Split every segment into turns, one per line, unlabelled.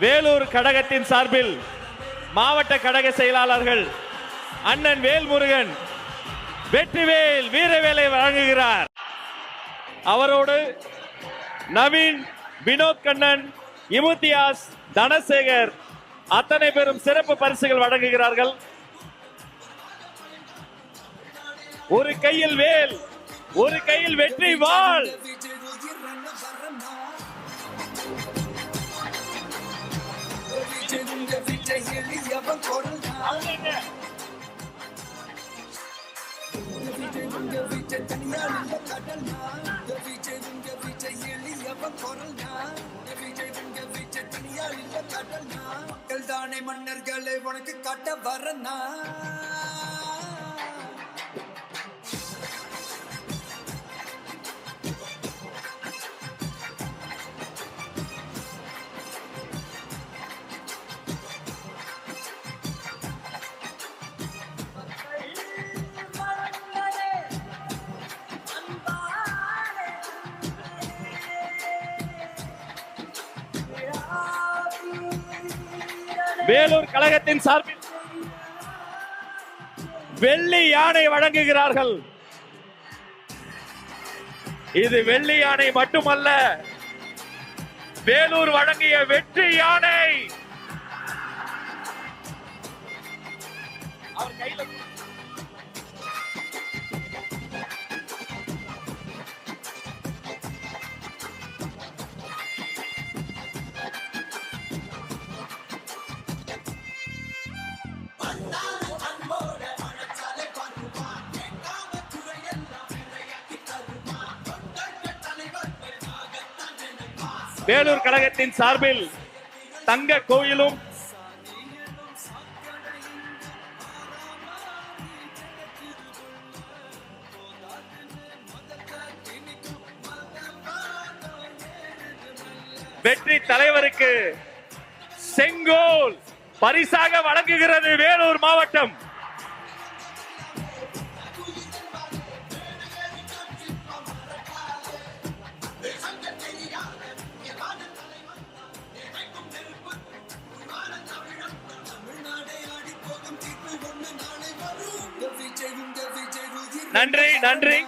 வேலூர் கழகத்தின் சார்பில் மாவட்ட கழக செயலாளர்கள் அண்ணன் வேல்முருகன் வெற்றிவேல் வீரவேலை வழங்குகிறார். அவரோடு நவீன், வினோத் கண்ணன், இமுத்தியாஸ், தனசேகர் அத்தனை பேரும் சிறப்பு பரிசுகள் வழங்குகிறார்கள். ஒரு கையில் வேல், ஒரு கையில் வெற்றி வாள்.
தானே மன்னர்களை உனக்கு காட்ட வரனா
வேலூர் கழகத்தின் சார்பில் வெள்ளி யானை வழங்குகிறார்கள். இது வெள்ளி யானை மட்டுமல்ல, வேலூர் வழங்கிய வெற்றி யானை. அவர் கையில வேலூர் கழகத்தின் சார்பில் தங்க கோயிலும் வெற்றி தலைவருக்கு செங்கோல் பரிசாக வழங்குகிறது வேலூர் மாவட்டம். நன்றி நன்றி.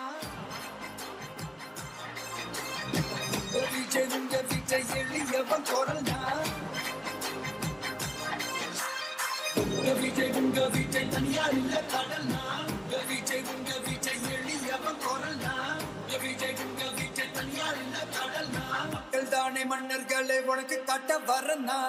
தானே மன்னர்களை உனக்கு காட்ட வரனா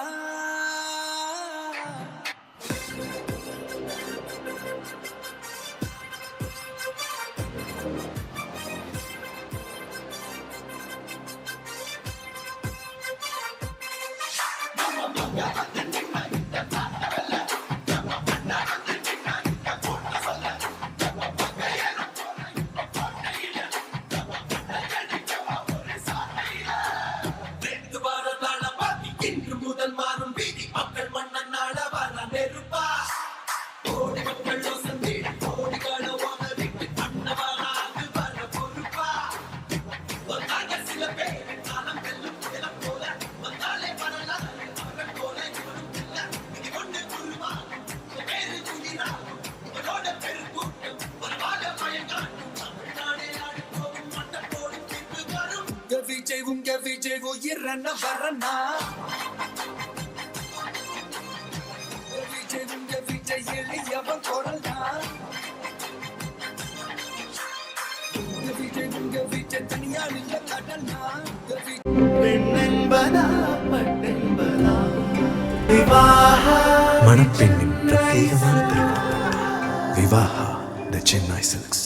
விஜய் உங்க விஜய் உயிரன வரனா விஜய் உங்க விஜய் எளியவன் குரல்னா விஜய் உங்க விஜய் தனியால் இல்ல கடனா பெண்ணென்பதா பட்டென்பதா
மணப்பெண்ணின் பிரத்யேகமான திருமணம் விவாஹா தி சென்னை சில்க்ஸ்.